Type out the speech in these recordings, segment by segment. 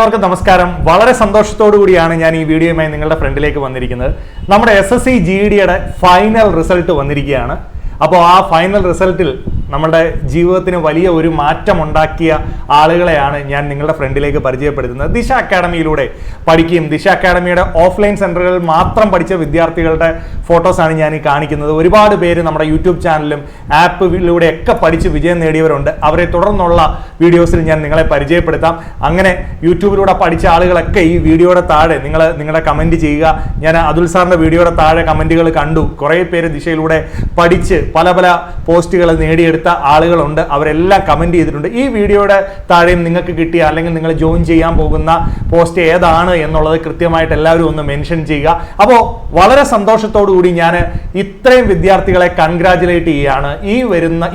എല്ലാവർക്കും നമസ്കാരം. വളരെ സന്തോഷത്തോടു കൂടിയാണ് ഞാൻ ഈ വീഡിയോയുമായി നിങ്ങളുടെ ഫ്രണ്ടിലേക്ക് വന്നിരിക്കുന്നത്. നമ്മുടെ SSC GDയുടെ ഫൈനൽ റിസൾട്ട് വന്നിരിക്കുകയാണ്. അപ്പോൾ ആ ഫൈനൽ റിസൾട്ടിൽ നമ്മുടെ ജീവിതത്തിന് വലിയ ഒരു മാറ്റം ഉണ്ടാക്കിയ ആളുകളെയാണ് ഞാൻ നിങ്ങളുടെ ഫ്രണ്ടിലേക്ക് പരിചയപ്പെടുത്തുന്നത്. ദിശ അക്കാഡമിയിലൂടെ പഠിക്കുകയും ദിശ അക്കാഡമിയുടെ ഓഫ്ലൈൻ സെന്ററുകളിൽ മാത്രം പഠിച്ച വിദ്യാർത്ഥികളുടെ ഫോട്ടോസാണ് ഞാൻ ഈ കാണിക്കുന്നത്. ഒരുപാട് പേര് നമ്മുടെ യൂട്യൂബ് ചാനലിലും ആപ്പിലൂടെയൊക്കെ പഠിച്ച് വിജയം നേടിയവരുണ്ട്. അവരെ തുടർന്നുള്ള വീഡിയോസിൽ ഞാൻ നിങ്ങളെ പരിചയപ്പെടുത്താം. അങ്ങനെ യൂട്യൂബിലൂടെ പഠിച്ച ആളുകളൊക്കെ ഈ വീഡിയോയുടെ താഴെ നിങ്ങളുടെ കമൻറ്റ് ചെയ്യുക. ഞാൻ അതുൽ സാറിൻ്റെ വീഡിയോയുടെ താഴെ കമൻറ്റുകൾ കണ്ടു. കുറേ പേര് ദിശയിലൂടെ പഠിച്ച് പല പോസ്റ്റുകൾ നേടിയെടുത്ത ആളുകളുണ്ട്. അവരെല്ലാം കമന്റ് ചെയ്തിട്ടുണ്ട്. ഈ വീഡിയോയുടെ താഴെയും നിങ്ങൾക്ക് കിട്ടിയ അല്ലെങ്കിൽ നിങ്ങൾ ജോയിൻ ചെയ്യാൻ പോകുന്ന പോസ്റ്റ് ഏതാണ് എന്നുള്ളത് കൃത്യമായിട്ട് എല്ലാവരും ഒന്ന് മെൻഷൻ ചെയ്യുക. അപ്പോൾ വളരെ സന്തോഷത്തോടു കൂടി ഞാൻ ഇത്രയും വിദ്യാർത്ഥികളെ കൺഗ്രാജുലേറ്റ് ചെയ്യുകയാണ്.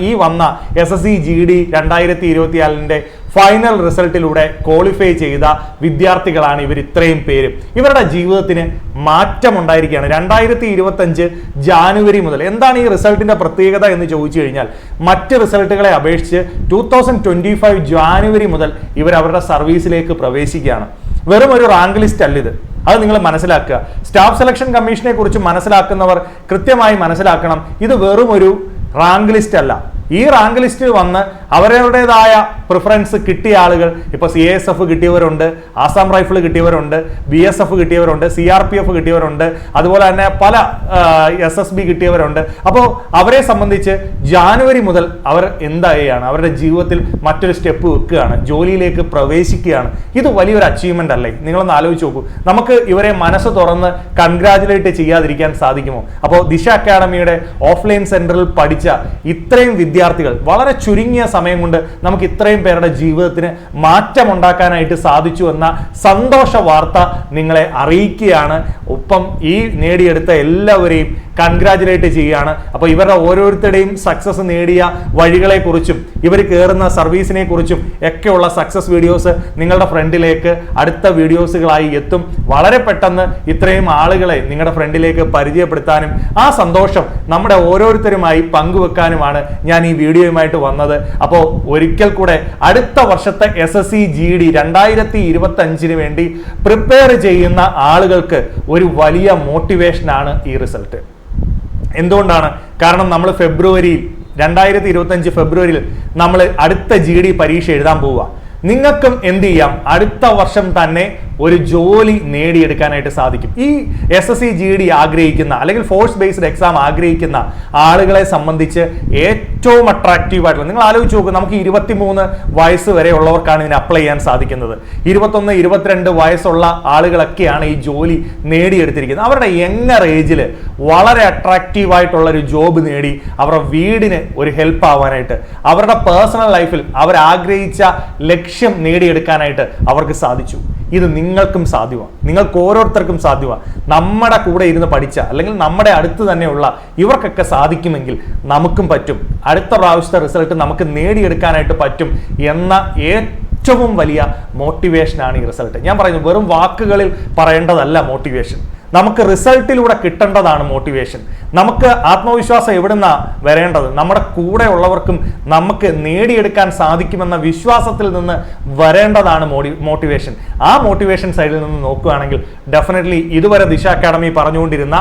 ഈ വന്ന SSC GD 2024 ഫൈനൽ റിസൾട്ടിലൂടെ ക്വാളിഫൈ ചെയ്ത വിദ്യാർത്ഥികളാണ് ഇവർ. ഇത്രയും പേരും ഇവരുടെ ജീവിതത്തിന് മാറ്റമുണ്ടായിരിക്കുകയാണ്. 2025 ജാനുവരി മുതൽ. എന്താണ് ഈ റിസൾട്ടിന്റെ പ്രത്യേകത എന്ന് ചോദിച്ചു കഴിഞ്ഞാൽ, മറ്റ് റിസൾട്ടുകളെ അപേക്ഷിച്ച് 2025 ജാനുവരി മുതൽ ഇവർ അവരുടെ സർവീസിലേക്ക് പ്രവേശിക്കുകയാണ്. വെറും ഒരു റാങ്ക് ലിസ്റ്റ് അല്ല ഇത്. അത് നിങ്ങൾ മനസ്സിലാക്കുക. സ്റ്റാഫ് സെലക്ഷൻ കമ്മീഷനെ കുറിച്ച് മനസ്സിലാക്കുന്നവർ കൃത്യമായി മനസ്സിലാക്കണം. ഇത് വെറും ഒരു റാങ്ക് ലിസ്റ്റ് അല്ല. ഈ റാങ്ക് ലിസ്റ്റിൽ വന്ന് അവരുടേതായ പ്രിഫറൻസ് കിട്ടിയ ആളുകൾ, ഇപ്പോൾ CASF കിട്ടിയവരുണ്ട്, ആസാം റൈഫിൾ കിട്ടിയവരുണ്ട്, BSF കിട്ടിയവരുണ്ട്, CRPF കിട്ടിയവരുണ്ട്, അതുപോലെ തന്നെ പല SSB കിട്ടിയവരുണ്ട്. അപ്പോൾ അവരെ സംബന്ധിച്ച് ജാനുവരി മുതൽ അവർ എന്തായാണ് അവരുടെ ജീവിതത്തിൽ മറ്റൊരു സ്റ്റെപ്പ് വെക്കുകയാണ്, ജോലിയിലേക്ക് പ്രവേശിക്കുകയാണ്. ഇത് വലിയൊരു അച്ചീവ്മെന്റ് അല്ലേ? നിങ്ങളൊന്ന് ആലോചിച്ച് നോക്കൂ. നമുക്ക് ഇവരെ മനസ്സ് തുറന്ന് കൺഗ്രാജുലേറ്റ് ചെയ്യാതിരിക്കാൻ സാധിക്കുമോ? അപ്പോൾ ദിശ അക്കാഡമിയുടെ ഓഫ്ലൈൻ സെന്ററിൽ പഠിച്ച ഇത്രയും വിദ്യാർത്ഥികൾ വളരെ ചുരുങ്ങിയ സമയം കൊണ്ട് നമുക്ക് ഇത്രയും പേരുടെ ജീവിതത്തിന് മാറ്റമുണ്ടാക്കാനായിട്ട് സാധിച്ചു എന്ന സന്തോഷ വാർത്ത നിങ്ങളെ അറിയിക്കുകയാണ്. ഒപ്പം ഈ നേടിയെടുത്ത എല്ലാവരെയും കൺഗ്രാജുലേറ്റ് ചെയ്യുകയാണ്. അപ്പോൾ ഇവരുടെ ഓരോരുത്തരുടെയും സക്സസ് നേടിയ വഴികളെക്കുറിച്ചും ഇവർ കയറുന്ന സർവീസിനെ കുറിച്ചും ഒക്കെയുള്ള സക്സസ് വീഡിയോസ് നിങ്ങളുടെ ഫ്രണ്ടിലേക്ക് അടുത്ത വീഡിയോസുകളായി എത്തും. വളരെ പെട്ടെന്ന് ഇത്രയും ആളുകളെ നിങ്ങളുടെ ഫ്രണ്ടിലേക്ക് പരിചയപ്പെടുത്താനും ആ സന്തോഷം നമ്മുടെ ഓരോരുത്തരുമായി പങ്കുവെക്കാനുമാണ് ഞാൻ ഈ വീഡിയോയുമായിട്ട് വന്നത്. അപ്പോൾ ഒരിക്കൽ കൂടെ അടുത്ത വർഷത്തെ SSC GD 2025 വേണ്ടി പ്രിപ്പയർ ചെയ്യുന്ന ആളുകൾക്ക് ഒരു വലിയ മോട്ടിവേഷനാണ് ഈ റിസൾട്ട്. എന്തുകൊണ്ടാണ്? കാരണം നമ്മൾ 2025 ഫെബ്രുവരിയിൽ നമ്മൾ അടുത്ത GD പരീക്ഷ എഴുതാൻ പോവുക. നിങ്ങൾക്കും എന്ത് ചെയ്യാം? അടുത്ത വർഷം തന്നെ ഒരു ജോലി നേടിയെടുക്കാനായിട്ട് സാധിക്കും. ഈ SSC GD ആഗ്രഹിക്കുന്ന അല്ലെങ്കിൽ ഫോഴ്സ് ബേസ്ഡ് എക്സാം ആഗ്രഹിക്കുന്ന ആളുകളെ സംബന്ധിച്ച് ഏറ്റവും അട്രാക്റ്റീവ് ആയിട്ടുള്ള, നിങ്ങൾ ആലോചിച്ച് നോക്കും, നമുക്ക് 23 വയസ്സ് വരെ ഉള്ളവർക്കാണ് ഇതിന് അപ്ലൈ ചെയ്യാൻ സാധിക്കുന്നത്. 21, 22 വയസ്സുള്ള ആളുകളൊക്കെയാണ് ഈ ജോലി നേടിയെടുത്തിരിക്കുന്നത്. അവരുടെ യങ്ങർ ഏജിൽ വളരെ അട്രാക്റ്റീവ് ആയിട്ടുള്ള ഒരു ജോബ് നേടി അവരുടെ വീടിന് ഒരു ഹെൽപ്പ് ആവാനായിട്ട്, അവരുടെ പേഴ്സണൽ ലൈഫിൽ അവർ ആഗ്രഹിച്ച ലക്ഷ്യം നേടിയെടുക്കാനായിട്ട് അവർക്ക് സാധിച്ചു. ഇത് നിങ്ങൾക്കും സാധ്യമാണ്, നിങ്ങൾക്ക് ഓരോരുത്തർക്കും സാധ്യമാണ്. നമ്മുടെ കൂടെ ഇരുന്ന് പഠിച്ച അല്ലെങ്കിൽ നമ്മുടെ അടുത്ത് തന്നെയുള്ള ഇവർക്കൊക്കെ സാധിക്കുമെങ്കിൽ നമുക്കും പറ്റും. അടുത്ത പ്രാവശ്യത്തെ റിസൾട്ട് നമുക്ക് നേടിയെടുക്കാനായിട്ട് പറ്റും എന്ന ഏറ്റവും വലിയ മോട്ടിവേഷനാണ് ഈ റിസൾട്ട്. ഞാൻ പറയുന്നു, വെറും വാക്കുകളിൽ പറയേണ്ടതല്ല മോട്ടിവേഷൻ. നമുക്ക് റിസൾട്ടിലൂടെ കിട്ടേണ്ടതാണ് മോട്ടിവേഷൻ. നമുക്ക് ആത്മവിശ്വാസം എവിടുന്നാ വരേണ്ടത്? നമ്മുടെ കൂടെ ഉള്ളവർക്കും നമുക്ക് നേടിയെടുക്കാൻ സാധിക്കുമെന്ന വിശ്വാസത്തിൽ നിന്ന് വരേണ്ടതാണ് മോട്ടിവേഷൻ. ആ മോട്ടിവേഷൻ സൈഡിൽ നിന്ന് നോക്കുകയാണെങ്കിൽ ഡെഫിനറ്റ്ലി ഇതുവരെ ദിശ അക്കാഡമി പറഞ്ഞുകൊണ്ടിരുന്ന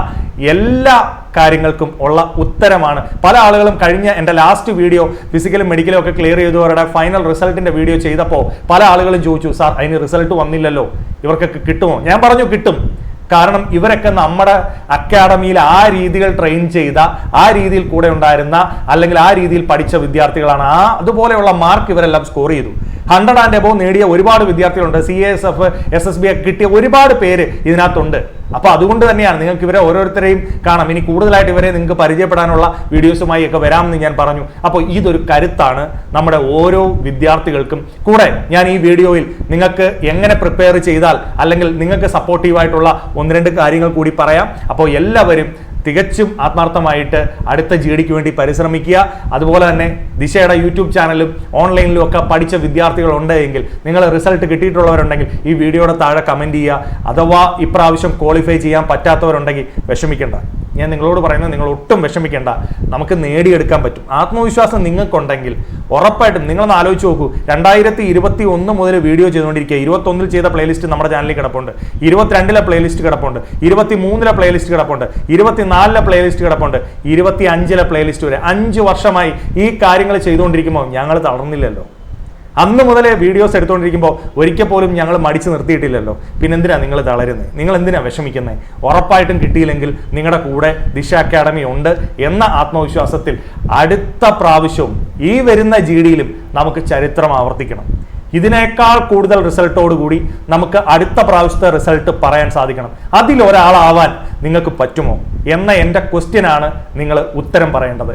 എല്ലാ കാര്യങ്ങൾക്കും ഉള്ള ഉത്തരമാണ്. പല ആളുകളും കഴിഞ്ഞ എൻ്റെ ലാസ്റ്റ് വീഡിയോ ഫിസിക്കലും മെഡിക്കലും ഒക്കെ ക്ലിയർ ചെയ്തവരുടെ ഫൈനൽ റിസൾട്ടിന്റെ വീഡിയോ ചെയ്തപ്പോൾ പല ആളുകളും ചോദിച്ചു, സാർ അതിന് റിസൾട്ട് വന്നില്ലല്ലോ, ഇവർക്കൊക്കെ കിട്ടുമോ? ഞാൻ പറഞ്ഞു, കിട്ടും. കാരണം ഇവരൊക്കെ നമ്മുടെ അക്കാഡമിയിൽ ആ രീതികൾ ട്രെയിൻ ചെയ്ത, ആ രീതിയിൽ കൂടെ ഉണ്ടായിരുന്ന അല്ലെങ്കിൽ ആ രീതിയിൽ പഠിച്ച വിദ്യാർത്ഥികളാണ്. അതുപോലെയുള്ള മാർക്ക് ഇവരെല്ലാം സ്കോർ ചെയ്തു. 100 and above നേടിയ ഒരുപാട് വിദ്യാർത്ഥികളുണ്ട്. CASF, SSB ഒക്കെ കിട്ടിയ ഒരുപാട് പേര് ഇതിനകത്തുണ്ട്. അപ്പോൾ അതുകൊണ്ട് തന്നെയാണ് നിങ്ങൾക്ക് ഇവരെ ഓരോരുത്തരെയും കാണാം. ഇനി കൂടുതലായിട്ട് ഇവരെ നിങ്ങൾക്ക് പരിചയപ്പെടാനുള്ള വീഡിയോസുമായി ഒക്കെ വരാമെന്ന് ഞാൻ പറഞ്ഞു. അപ്പോൾ ഇതൊരു കരുത്താണ് നമ്മുടെ ഓരോ വിദ്യാർത്ഥികൾക്കും. കൂടെ ഞാൻ ഈ വീഡിയോയിൽ നിങ്ങൾക്ക് എങ്ങനെ പ്രിപ്പയർ ചെയ്താൽ അല്ലെങ്കിൽ നിങ്ങൾക്ക് സപ്പോർട്ടീവായിട്ടുള്ള 1-2 കാര്യങ്ങൾ കൂടി പറയാം. അപ്പോൾ എല്ലാവരും തികച്ചും ആത്മാർത്ഥമായിട്ട് അടുത്ത GDക്ക് വേണ്ടി പരിശ്രമിക്കുക. അതുപോലെ തന്നെ ദിശയുടെ യൂട്യൂബ് ചാനലും ഓൺലൈനിലും ഒക്കെ പഠിച്ച വിദ്യാർത്ഥികളുണ്ട് എങ്കിൽ, നിങ്ങൾ റിസൾട്ട് കിട്ടിയിട്ടുള്ളവരുണ്ടെങ്കിൽ ഈ വീഡിയോയുടെ താഴെ കമൻറ്റ് ചെയ്യുക. അഥവാ ഇപ്രാവശ്യം ക്വാളിഫൈ ചെയ്യാൻ പറ്റാത്തവരുണ്ടെങ്കിൽ വിഷമിക്കേണ്ട. ഞാൻ നിങ്ങളോട് പറയുന്നത് നിങ്ങൾ ഒട്ടും വിഷമിക്കേണ്ട, നമുക്ക് നേടിയെടുക്കാൻ പറ്റും. ആത്മവിശ്വാസം നിങ്ങൾക്കുണ്ടെങ്കിൽ ഉറപ്പായിട്ടും നിങ്ങളൊന്ന് ആലോചിച്ച് നോക്കൂ. 2021 മുതൽ വീഡിയോ ചെയ്തുകൊണ്ടിരിക്കുക. 21 ചെയ്ത പ്ലേലിസ്റ്റ് നമ്മുടെ ചാനലിൽ കിടപ്പുണ്ട്, 22 പ്ലേലിസ്റ്റ് കിടപ്പുണ്ട്, 23 പ്ലേലിസ്റ്റ് കിടപ്പുണ്ട്, 24 പ്ലേലിസ്റ്റ് കിടപ്പുണ്ട്, 25 പ്ലേലിസ്റ്റ് വരെ 5 വർഷമായി ഈ കാര്യങ്ങൾ ചെയ്തുകൊണ്ടിരിക്കുമ്പോൾ ഞങ്ങൾ തളർന്നില്ലല്ലോ. അന്ന് മുതലേ വീഡിയോസ് എടുത്തുകൊണ്ടിരിക്കുമ്പോൾ ഒരിക്കൽ പോലും ഞങ്ങൾ മടിച്ച് നിർത്തിയിട്ടില്ലല്ലോ. പിന്നെന്തിനാ നിങ്ങൾ തളരുന്നത്? നിങ്ങൾ എന്തിനാ വിഷമിക്കുന്നത്? ഉറപ്പായിട്ടും കിട്ടിയില്ലെങ്കിൽ നിങ്ങളുടെ കൂടെ ദിശ അക്കാഡമി ഉണ്ട് എന്ന ആത്മവിശ്വാസത്തിൽ അടുത്ത പ്രാവശ്യവും ഈ വരുന്ന GDയിലും നമുക്ക് ചരിത്രം ആവർത്തിക്കണം. ഇതിനേക്കാൾ കൂടുതൽ റിസൾട്ടോടുകൂടി നമുക്ക് അടുത്ത പ്രാവശ്യത്തെ റിസൾട്ട് പറയാൻ സാധിക്കണം. അതിലൊരാളാവാൻ നിങ്ങൾക്ക് പറ്റുമോ എന്ന എൻ്റെ ക്വസ്റ്റ്യനാണ് നിങ്ങൾ ഉത്തരം പറയേണ്ടത്.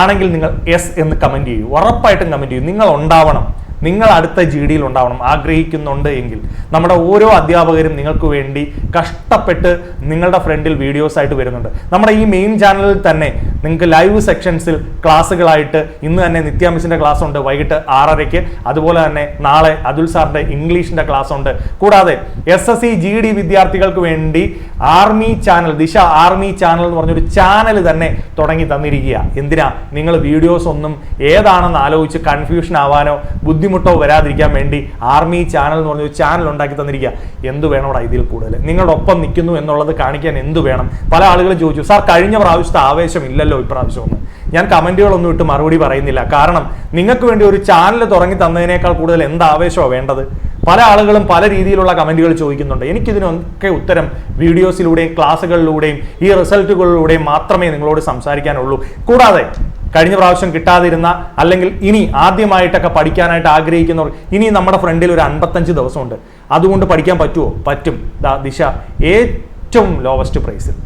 ആണെങ്കിൽ നിങ്ങൾ യെസ് എന്ന് കമൻറ്റ് ചെയ്യൂ. ഉറപ്പായിട്ടും കമൻറ്റ് ചെയ്യൂ. നിങ്ങൾ ഉണ്ടാവണം, നിങ്ങൾ അടുത്ത GDയിൽ ഉണ്ടാവണം ആഗ്രഹിക്കുന്നുണ്ട് എങ്കിൽ. നമ്മുടെ ഓരോ അധ്യാപകരും നിങ്ങൾക്ക് വേണ്ടി കഷ്ടപ്പെട്ട് നിങ്ങളുടെ ഫ്രണ്ടിൽ വീഡിയോസ് ആയിട്ട് വരുന്നുണ്ട്. നമ്മുടെ ഈ മെയിൻ ചാനലിൽ തന്നെ നിങ്ങൾക്ക് ലൈവ് സെക്ഷൻസിൽ ക്ലാസ്സുകളായിട്ട് ഇന്ന് തന്നെ നിത്യ മിസ്സിൻ്റെ ക്ലാസ് ഉണ്ട് വൈകിട്ട് 6:30. അതുപോലെ തന്നെ നാളെ അതുൽ സാറിൻ്റെ ഇംഗ്ലീഷിൻ്റെ ക്ലാസ് ഉണ്ട്. കൂടാതെ SSC GD വിദ്യാർത്ഥികൾക്ക് വേണ്ടി ആർമി ചാനൽ, ദിശ ആർമി ചാനൽ എന്ന് പറഞ്ഞൊരു ചാനൽ തന്നെ തുടങ്ങി തന്നിരിക്കുക. എന്തിനാ? നിങ്ങൾ വീഡിയോസ് ഒന്നും ഏതാണെന്ന് ആലോചിച്ച് കൺഫ്യൂഷൻ ആവാനോ ബുദ്ധിമുട്ടോ വരാതിരിക്കാൻ വേണ്ടി ആർമി ചാനൽ എന്ന് പറഞ്ഞൊരു ചാനൽ ഉണ്ടാക്കി തന്നിരിക്കുക. എന്ത് വേണോടാ ഇതിൽ കൂടുതൽ? നിങ്ങളുടെ ഒപ്പം നിൽക്കുന്നു എന്നുള്ളത് കാണിക്കാൻ എന്ത് വേണം? പല ആളുകൾ ചോദിച്ചു, സാർ കഴിഞ്ഞ പ്രാവശ്യത്തെ ആവേശം ഇല്ലല്ലോ ഇപ്രാവശ്യം ഒന്ന്. ഞാൻ കമന്റുകളൊന്നും ഇട്ട് മറുപടി പറയുന്നില്ല. കാരണം നിങ്ങൾക്ക് വേണ്ടി ഒരു ചാനൽ തുടങ്ങി തന്നതിനേക്കാൾ കൂടുതൽ എന്ത് ആവേശമാണ് വേണ്ടത്? പല ആളുകളും പല രീതിയിലുള്ള കമന്റുകൾ ചോദിക്കുന്നുണ്ട്. എനിക്കിതിനൊക്കെ ഉത്തരം വീഡിയോസിലൂടെയും ക്ലാസ്സുകളിലൂടെയും ഈ റിസൾട്ടുകളിലൂടെയും മാത്രമേ നിങ്ങളോട് സംസാരിക്കാനുള്ളൂ. കൂടാതെ കഴിഞ്ഞ പ്രാവശ്യം കിട്ടാതിരുന്ന അല്ലെങ്കിൽ ഇനി ആദ്യമായിട്ടൊക്കെ പഠിക്കാനായിട്ട് ആഗ്രഹിക്കുന്നവർ, ഇനി നമ്മുടെ ഫ്രണ്ടിൽ ഒരു 55 ദിവസമുണ്ട്. അതുകൊണ്ട് പഠിക്കാൻ പറ്റുമോ? പറ്റും. ദിശ ഏറ്റവും ലോവസ്റ്റ് പ്രൈസിൽ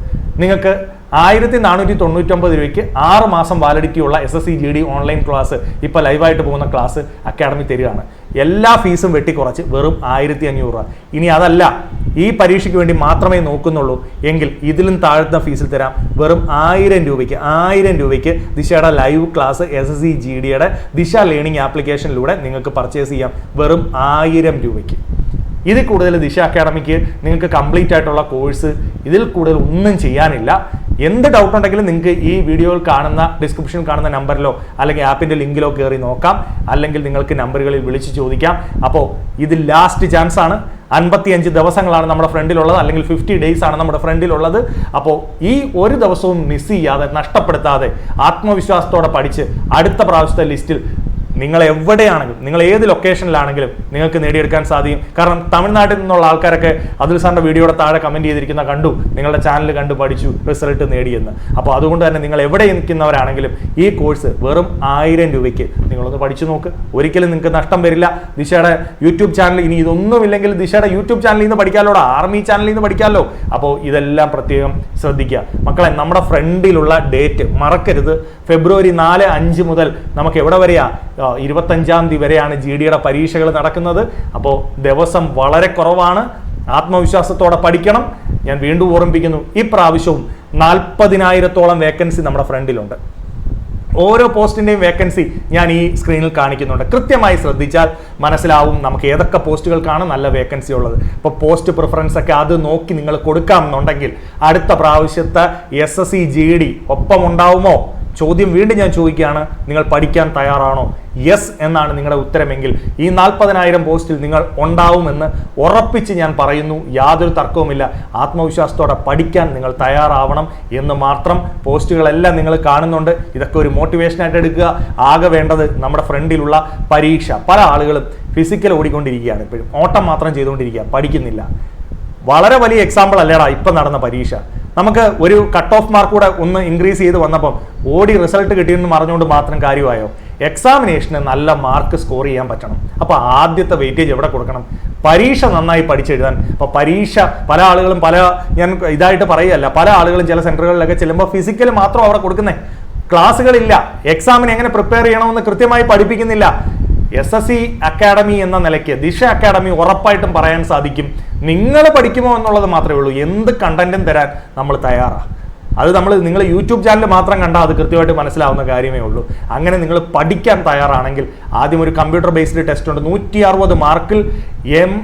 നിങ്ങൾക്ക് 1499 രൂപയ്ക്ക് 6 മാസം വാലിഡിറ്റി ഉള്ള SSC GD ഓൺലൈൻ ക്ലാസ് ഇപ്പോൾ ലൈവായിട്ട് പോകുന്ന ക്ലാസ് അക്കാഡമി തരികയാണ്. എല്ലാ ഫീസും വെട്ടിക്കുറച്ച് വെറും 1500 രൂപ. ഇനി അതല്ല, ഈ പരീക്ഷയ്ക്ക് വേണ്ടി മാത്രമേ നോക്കുന്നുള്ളൂ എങ്കിൽ ഇതിലും താഴ്ന്ന ഫീസിൽ തരാം. വെറും 1000 രൂപയ്ക്ക് ദിശയുടെ ലൈവ് ക്ലാസ് SSC GDയുടെ ദിശ ലേണിംഗ് ആപ്ലിക്കേഷനിലൂടെ നിങ്ങൾക്ക് പർച്ചേസ് ചെയ്യാം. വെറും 1000 രൂപയ്ക്ക്. ഇതിൽ കൂടുതൽ ദിശ അക്കാഡമിക്ക് നിങ്ങൾക്ക് കംപ്ലീറ്റ് ആയിട്ടുള്ള കോഴ്സ് ഇതിൽ കൂടുതൽ ഒന്നും ചെയ്യാനില്ല. എന്ത് ഡൗട്ട് ഉണ്ടെങ്കിലും നിങ്ങൾക്ക് ഈ വീഡിയോയിൽ കാണുന്ന ഡിസ്ക്രിപ്ഷനിൽ കാണുന്ന നമ്പറിലോ അല്ലെങ്കിൽ ആപ്പിൻ്റെ ലിങ്കിലോ കയറി നോക്കാം, അല്ലെങ്കിൽ നിങ്ങൾക്ക് നമ്പറുകളിൽ വിളിച്ച് ചോദിക്കാം. അപ്പോൾ ഇത് ലാസ്റ്റ് ചാൻസ് ആണ്. 55 ദിവസങ്ങളാണ് നമ്മുടെ ഫ്രണ്ടിലുള്ളത്, അല്ലെങ്കിൽ 50 ഡേയ്സ് ആണ് നമ്മുടെ ഫ്രണ്ടിലുള്ളത്. അപ്പോൾ ഈ ഒരു ദിവസവും മിസ് ചെയ്യാതെ, നഷ്ടപ്പെടുത്താതെ, ആത്മവിശ്വാസത്തോടെ പഠിച്ച് അടുത്ത പ്രാവശ്യത്തെ ലിസ്റ്റിൽ നിങ്ങൾ എവിടെയാണെങ്കിലും, നിങ്ങൾ ഏത് ലൊക്കേഷനിലാണെങ്കിലും നിങ്ങൾക്ക് നേടിയെടുക്കാൻ സാധിക്കും. കാരണം തമിഴ്നാട്ടിൽ നിന്നുള്ള ആൾക്കാരൊക്കെ അതുൽ സാറിൻ്റെ വീഡിയോയുടെ താഴെ കമൻറ്റ് ചെയ്തിരിക്കുന്ന കണ്ടു, നിങ്ങളുടെ ചാനൽ കണ്ടു പഠിച്ചു, റിസൾട്ട് നേടിയെന്ന്. അപ്പോൾ അതുകൊണ്ട് തന്നെ നിങ്ങൾ എവിടെ നിൽക്കുന്നവരാണെങ്കിലും ഈ കോഴ്സ് വെറും 1000 രൂപയ്ക്ക് നിങ്ങളൊന്ന് പഠിച്ചു നോക്ക്. ഒരിക്കലും നിങ്ങൾക്ക് നഷ്ടം വരില്ല. ദിശയുടെ യൂട്യൂബ് ചാനൽ, ഇനി ഇതൊന്നുമില്ലെങ്കിൽ ദിശയുടെ യൂട്യൂബ് ചാനലിൽ നിന്ന് പഠിക്കാമല്ലോ, ആർമി ചാനലിൽ നിന്ന് പഠിക്കാമല്ലോ. അപ്പോൾ ഇതെല്ലാം പ്രത്യേകം ശ്രദ്ധിക്കുക മക്കളെ. നമ്മുടെ ഫ്രണ്ടിലുള്ള ഡേറ്റ് മറക്കരുത്. ഫെബ്രുവരി 4, 5 മുതൽ നമുക്ക് എവിടെ വരെയാ? 25-ാം തീയതി വരെയാണ് GDയുടെ പരീക്ഷകൾ നടക്കുന്നത്. അപ്പോൾ ദിവസം വളരെ കുറവാണ്. ആത്മവിശ്വാസത്തോടെ പഠിക്കണം. ഞാൻ വീണ്ടും ഓർമ്മിപ്പിക്കുന്നു, ഈ പ്രാവശ്യവും 40,000-ഓളം വേക്കൻസി നമ്മുടെ ഫ്രണ്ടിലുണ്ട്. ഓരോ പോസ്റ്റിൻ്റെയും വേക്കൻസി ഞാൻ ഈ സ്ക്രീനിൽ കാണിക്കുന്നുണ്ട്. കൃത്യമായി ശ്രദ്ധിച്ചാൽ മനസ്സിലാവും നമുക്ക് ഏതൊക്കെ പോസ്റ്റുകൾക്കാണ് നല്ല വേക്കൻസി ഉള്ളത്. ഇപ്പോൾ പോസ്റ്റ് പ്രിഫറൻസ് ഒക്കെ അത് നോക്കി നിങ്ങൾ കൊടുക്കാമെന്നുണ്ടെങ്കിൽ അടുത്ത പ്രാവശ്യത്തെ SSC GD ഒപ്പമുണ്ടാവുമോ? ചോദ്യം വീണ്ടും ഞാൻ ചോദിക്കുകയാണ്, നിങ്ങൾ പഠിക്കാൻ തയ്യാറാണോ? യെസ് എന്നാണ് നിങ്ങളുടെ ഉത്തരമെങ്കിൽ ഈ 40,000 പോസ്റ്റിൽ നിങ്ങൾ ഉണ്ടാവുമെന്ന് ഉറപ്പിച്ച് ഞാൻ പറയുന്നു. യാതൊരു തർക്കവുമില്ല. ആത്മവിശ്വാസത്തോടെ പഠിക്കാൻ നിങ്ങൾ തയ്യാറാവണം എന്ന് മാത്രം. പോസ്റ്റുകളെല്ലാം നിങ്ങൾ കാണുന്നുണ്ട്. ഇതൊക്കെ ഒരു മോട്ടിവേഷനായിട്ട് എടുക്കുക. ആകെ വേണ്ടത് നമ്മുടെ ഫ്രണ്ടിലുള്ള പരീക്ഷ. പല ആളുകളും ഫിസിക്കൽ ഓടിക്കൊണ്ടിരിക്കുകയാണ്, ഇപ്പോഴും ഓട്ടം മാത്രം ചെയ്തുകൊണ്ടിരിക്കുക, പഠിക്കുന്നില്ല. വളരെ വലിയ എക്സാമ്പിൾ അല്ലേടാ ഇപ്പം നടന്ന പരീക്ഷ. നമുക്ക് ഒരു കട്ട് ഓഫ് മാർക്ക് കൂടെ ഒന്ന് ഇൻക്രീസ് ചെയ്ത് വന്നപ്പം ഓടി റിസൾട്ട് കിട്ടിയെന്ന് പറഞ്ഞുകൊണ്ട് മാത്രം കാര്യമായോ? എക്സാമിനേഷന് നല്ല മാർക്ക് സ്കോർ ചെയ്യാൻ പറ്റണം. അപ്പോൾ ആദ്യത്തെ വെയിറ്റേജ് എവിടെ കൊടുക്കണം? പരീക്ഷ നന്നായി പഠിച്ചെഴുതാൻ. അപ്പോൾ പരീക്ഷ പല ആളുകളും ഞാൻ ഇതായിട്ട് പറയുകയല്ല, പല ആളുകളും ചില സെൻറ്ററുകളിലൊക്കെ ചെല്ലുമ്പോൾ ഫിസിക്കൽ മാത്രം അവിടെ കൊടുക്കുന്നത്, ക്ലാസ്സുകളില്ല. എക്സാമിന് എങ്ങനെ പ്രിപ്പയർ ചെയ്യണമെന്ന് കൃത്യമായി പഠിപ്പിക്കുന്നില്ല. SSC അക്കാഡമി എന്ന നിലയ്ക്ക് ദിശ അക്കാഡമി ഉറപ്പായിട്ടും പറയാൻ സാധിക്കും, നിങ്ങൾ പഠിക്കുമോ എന്നുള്ളത് മാത്രമേ ഉള്ളൂ. എന്ത് കണ്ടന്റും തരാൻ നമ്മൾ തയ്യാറാണ്. അത് നിങ്ങൾ യൂട്യൂബ് ചാനൽ മാത്രം കണ്ടാൽ അത് കൃത്യമായിട്ട് മനസ്സിലാവുന്ന കാര്യമേ ഉള്ളൂ. അങ്ങനെ നിങ്ങൾ പഠിക്കാൻ തയ്യാറാണെങ്കിൽ ആദ്യം ഒരു കമ്പ്യൂട്ടർ ബേസ്ഡ് ടെസ്റ്റ് ഉണ്ട്. 160 മാർക്കിൽ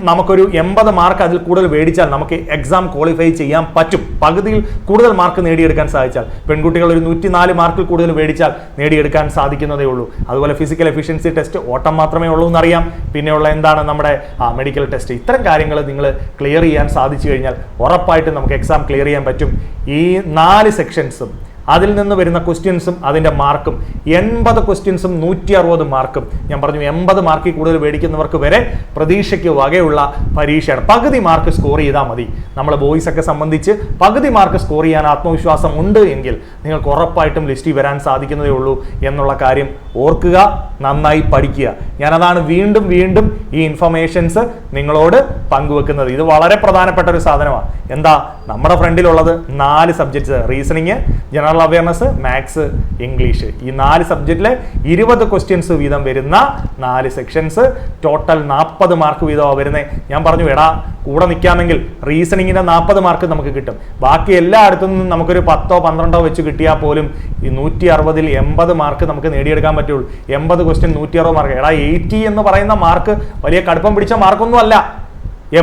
നമുക്കൊരു 80 മാർക്ക് അതിൽ കൂടുതൽ മേടിച്ചാൽ നമുക്ക് എക്സാം ക്വാളിഫൈ ചെയ്യാൻ പറ്റും. പകുതിയിൽ കൂടുതൽ മാർക്ക് നേടിയെടുക്കാൻ സാധിച്ചാൽ. പെൺകുട്ടികൾ ഒരു 104 മാർക്കിൽ കൂടുതൽ മേടിച്ചാൽ നേടിയെടുക്കാൻ സാധിക്കുന്നതേ ഉള്ളൂ. അതുപോലെ ഫിസിക്കൽ എഫിഷ്യൻസി ടെസ്റ്റ് ഓട്ടം മാത്രമേ ഉള്ളൂ എന്നറിയാം. പിന്നെയുള്ള എന്താണ് നമ്മുടെ മെഡിക്കൽ ടെസ്റ്റ്. ഇത്തരം കാര്യങ്ങൾ നിങ്ങൾ ക്ലിയർ ചെയ്യാൻ സാധിച്ചു കഴിഞ്ഞാൽ ഉറപ്പായിട്ടും നമുക്ക് എക്സാം ക്ലിയർ ചെയ്യാൻ പറ്റും. ഈ 4 സെക്ഷൻസും അതിൽ നിന്ന് വരുന്ന ക്വസ്റ്റ്യൻസും അതിൻ്റെ മാർക്കും 80 ക്വസ്റ്റ്യൻസും 160 മാർക്കും. ഞാൻ പറഞ്ഞു 80 മാർക്കിൽ കൂടുതൽ മേടിക്കുന്നവർക്ക് വരെ പ്രതീക്ഷയ്ക്ക് വകയുള്ള പരീക്ഷയാണ്. പകുതി മാർക്ക് സ്കോർ ചെയ്താൽ മതി. നമ്മൾ ബോയ്സ് ഒക്കെ സംബന്ധിച്ച് പകുതി മാർക്ക് സ്കോർ ചെയ്യാൻ ആത്മവിശ്വാസം ഉണ്ട് എങ്കിൽ നിങ്ങൾക്ക് ഉറപ്പായിട്ടും ലിസ്റ്റിൽ വരാൻ സാധിക്കുന്നതേ ഉള്ളൂ എന്നുള്ള കാര്യം ഓർക്കുക. നന്നായി പഠിക്കുക. ഞാനതാണ് വീണ്ടും വീണ്ടും ഈ ഇൻഫർമേഷൻസ് നിങ്ങളോട് പങ്കുവെക്കുന്നത്. ഇത് വളരെ പ്രധാനപ്പെട്ട ഒരു സാധനമാണ്. എന്താ നമ്മുടെ ഫ്രണ്ടിലുള്ളത് 4 subjects: reasoning, general awareness, maths, English. ഈ 4 സബ്ജക്റ്റിലെ 20 ക്വസ്റ്റ്യൻസ് വീതം വരുന്ന 4 സെക്ഷൻസ്. ടോട്ടൽ 40 മാർക്ക് വീതമാണ് വരുന്നത്. ഞാൻ പറഞ്ഞു എടാ കൂടെ നിൽക്കാമെങ്കിൽ റീസണിങ്ങിന്റെ 40 മാർക്ക് നമുക്ക് കിട്ടും. ബാക്കി എല്ലായിടത്തു നിന്നും നമുക്കൊരു 10ഓ 12ഓ വെച്ച് കിട്ടിയാൽ പോലും ഈ 160ൽ 80 മാർക്ക് നമുക്ക് നേടിയെടുക്കാൻ പറ്റുള്ളൂ. 80 ക്വസ്റ്റ്യൻ 160 മാർക്ക്. എടാ 80 എന്ന് പറയുന്ന മാർക്ക് വലിയ കടുപ്പം പിടിച്ച മാർക്കൊന്നും അല്ല.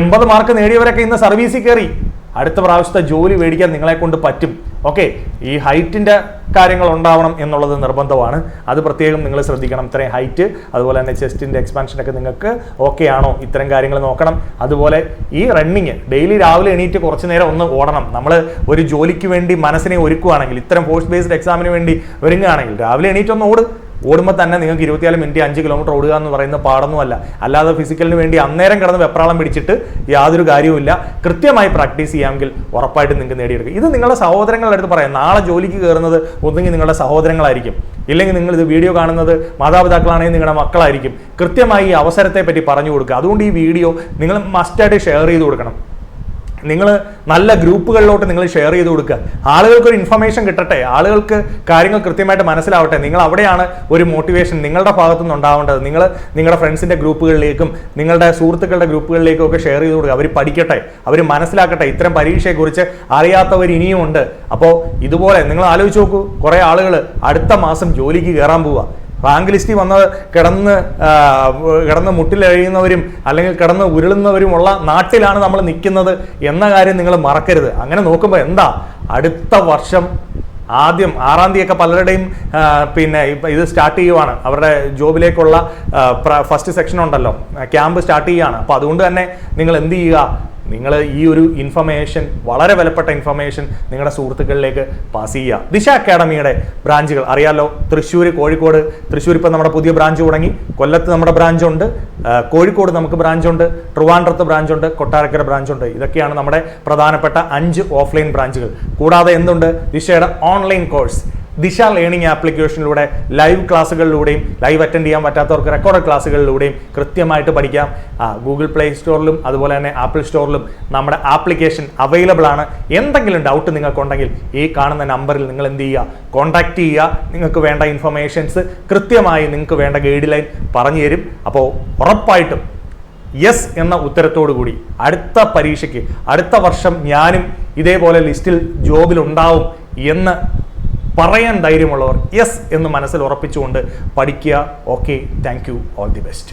80 മാർക്ക് നേടിയവരൊക്കെ ഇന്ന് സർവീസിൽ കയറി. അടുത്ത പ്രാവശ്യത്തെ ജോലി മേടിക്കാൻ നിങ്ങളെ കൊണ്ട് പറ്റും. ഓക്കെ, ഈ ഹൈറ്റിന്റെ കാര്യങ്ങൾ ഉണ്ടാവണം എന്നുള്ളത് നിർബന്ധമാണ്. അത് പ്രത്യേകം നിങ്ങൾ ശ്രദ്ധിക്കണം. ഇത്രയും ഹൈറ്റ്, അതുപോലെ തന്നെ ചെസ്റ്റിന്റെ എക്സ്പാൻഷനൊക്കെ നിങ്ങൾക്ക് ഓക്കെ ആണോ, ഇത്തരം കാര്യങ്ങൾ നോക്കണം. അതുപോലെ ഈ റണ്ണിങ് ഡെയിലി രാവിലെ എണീറ്റ് കുറച്ച് നേരം ഒന്ന് ഓടണം. നമ്മൾ ഒരു ജോലിക്ക് വേണ്ടി മനസ്സിനെ ഒരുക്കുകയാണെങ്കിൽ, ഇത്തരം പോസ്റ്റ് ബേസ്ഡ് എക്സാമിന് വേണ്ടി ഒരുങ്ങുകയാണെങ്കിൽ രാവിലെ എണീറ്റ് ഒന്ന് ഓടുമ്പോൾ തന്നെ നിങ്ങൾക്ക് 24 മിനിറ്റ് 5 കിലോമീറ്റർ ഓടുക എന്ന് പറയുന്ന പാടൊന്നുമല്ല. അല്ലാതെ ഫിസിക്കലിന് വേണ്ടി അന്നേരം കിടന്ന് വെപ്രാളം പിടിച്ചിട്ട് യാതൊരു കാര്യവുമില്ല. കൃത്യമായി പ്രാക്ടീസ് ചെയ്യാമെങ്കിൽ ഉറപ്പായിട്ടും നിങ്ങൾക്ക് നേടിയെടുക്കും. ഇത് നിങ്ങളുടെ സഹോദരങ്ങളുടെ അടുത്ത് പറയാം. നാളെ ജോലിക്ക് കയറുന്നത് ഒന്നെങ്കിൽ നിങ്ങളുടെ സഹോദരങ്ങളായിരിക്കും, ഇല്ലെങ്കിൽ നിങ്ങൾ ഇത് വീഡിയോ കാണുന്നത് മാതാപിതാക്കളാണെങ്കിൽ നിങ്ങളുടെ മക്കളായിരിക്കും. കൃത്യമായി ഈ അവസരത്തെ പറ്റി പറഞ്ഞു കൊടുക്കുക. അതുകൊണ്ട് ഈ വീഡിയോ നിങ്ങൾ മസ്റ്റായിട്ട് ഷെയർ ചെയ്ത് കൊടുക്കണം. നിങ്ങൾ നല്ല ഗ്രൂപ്പുകളിലോട്ട് നിങ്ങൾ ഷെയർ ചെയ്ത് കൊടുക്കുക. ആളുകൾക്ക് ഒരു ഇൻഫർമേഷൻ കിട്ടട്ടെ, ആളുകൾക്ക് കാര്യങ്ങൾ കൃത്യമായിട്ട് മനസ്സിലാവട്ടെ. നിങ്ങൾ അവിടെയാണ് ഒരു മോട്ടിവേഷൻ നിങ്ങളുടെ ഭാഗത്തു നിന്ന് ഉണ്ടാവേണ്ടത്. നിങ്ങൾ നിങ്ങളുടെ ഫ്രണ്ട്സിൻ്റെ ഗ്രൂപ്പുകളിലേക്കും നിങ്ങളുടെ സുഹൃത്തുക്കളുടെ ഗ്രൂപ്പുകളിലേക്കും ഒക്കെ ഷെയർ ചെയ്ത് കൊടുക്കുക. അവർ പഠിക്കട്ടെ, അവർ മനസ്സിലാക്കട്ടെ. ഇത്തരം പരീക്ഷയെക്കുറിച്ച് അറിയാത്തവർ ഇനിയും ഉണ്ട്. അപ്പോൾ ഇതുപോലെ നിങ്ങൾ ആലോചിച്ച് നോക്കൂ, കുറേ ആളുകൾ അടുത്ത മാസം ജോലിക്ക് കയറാൻ പോവുക. റാങ്ക് ലിസ്റ്റിൽ വന്ന് കിടന്ന് മുട്ടിലെഴിയുന്നവരും അല്ലെങ്കിൽ കിടന്ന് ഉരുളുന്നവരുമുള്ള നാട്ടിലാണ് നമ്മൾ നിൽക്കുന്നത് എന്ന കാര്യം നിങ്ങൾ മറക്കരുത്. അങ്ങനെ നോക്കുമ്പോൾ എന്താ അടുത്ത വർഷം ആദ്യം 6-ാം തീയതിയൊക്കെ പലരുടെയും ഇത് സ്റ്റാർട്ട് ചെയ്യുവാണ്. അവരുടെ ജോബിലേക്കുള്ള ഫസ്റ്റ് സെക്ഷൻ ഉണ്ടല്ലോ, ക്യാമ്പ് സ്റ്റാർട്ട് ചെയ്യുകയാണ്. അപ്പോൾ അതുകൊണ്ട് തന്നെ നിങ്ങൾ എന്ത് ചെയ്യുക, നിങ്ങൾ ഈ ഒരു ഇൻഫർമേഷൻ, വളരെ വിലപ്പെട്ട ഇൻഫർമേഷൻ നിങ്ങളുടെ സുഹൃത്തുക്കളിലേക്ക് പാസ് ചെയ്യുക. ദിശ അക്കാഡമിയുടെ ബ്രാഞ്ചുകൾ അറിയാലോ. തൃശ്ശൂർ, കോഴിക്കോട്. തൃശ്ശൂർ ഇപ്പോൾ നമ്മുടെ പുതിയ ബ്രാഞ്ച് തുടങ്ങി. കൊല്ലത്ത് നമ്മുടെ ബ്രാഞ്ചുണ്ട്, കോഴിക്കോട് നമുക്ക് ബ്രാഞ്ചുണ്ട്, ട്രിവാൻഡ്രത്ത് ബ്രാഞ്ചുണ്ട്, കൊട്ടാരക്കര ബ്രാഞ്ചുണ്ട്. ഇതൊക്കെയാണ് നമ്മുടെ പ്രധാനപ്പെട്ട 5 ഓഫ്ലൈൻ ബ്രാഞ്ചുകൾ. കൂടാതെ എന്തുണ്ട്, ദിശയുടെ ഓൺലൈൻ കോഴ്സ് ദിശ ലേണിംഗ് ആപ്ലിക്കേഷനിലൂടെ ലൈവ് ക്ലാസ്സുകളിലൂടെയും ലൈവ് അറ്റൻഡ് ചെയ്യാൻ പറ്റാത്തവർക്ക് റെക്കോർഡ് ക്ലാസ്സുകളിലൂടെയും കൃത്യമായിട്ട് പഠിക്കാം. ഗൂഗിൾ പ്ലേ സ്റ്റോറിലും അതുപോലെ തന്നെ ആപ്പിൾ സ്റ്റോറിലും നമ്മുടെ ആപ്ലിക്കേഷൻ അവൈലബിൾ ആണ്. എന്തെങ്കിലും ഡൗട്ട് നിങ്ങൾക്കുണ്ടെങ്കിൽ ഈ കാണുന്ന നമ്പറിൽ നിങ്ങൾ എന്ത് ചെയ്യുക, കോൺടാക്ട് ചെയ്യുക. നിങ്ങൾക്ക് വേണ്ട ഇൻഫർമേഷൻസ് കൃത്യമായി നിങ്ങൾക്ക് വേണ്ട ഗൈഡ് ലൈൻ പറഞ്ഞു തരും. അപ്പോൾ ഉറപ്പായിട്ടും യെസ് എന്ന ഉത്തരത്തോടു കൂടി അടുത്ത പരീക്ഷയ്ക്ക് അടുത്ത വർഷം ഞാനും ഇതേപോലെ ലിസ്റ്റിൽ ജോബിലുണ്ടാവും എന്ന് പറയാൻ ധൈര്യമുള്ളവർ യെസ് എന്ന് മനസ്സിൽ ഉറപ്പിച്ചുകൊണ്ട് പഠിക്കുക. Okay, thank you, all the best.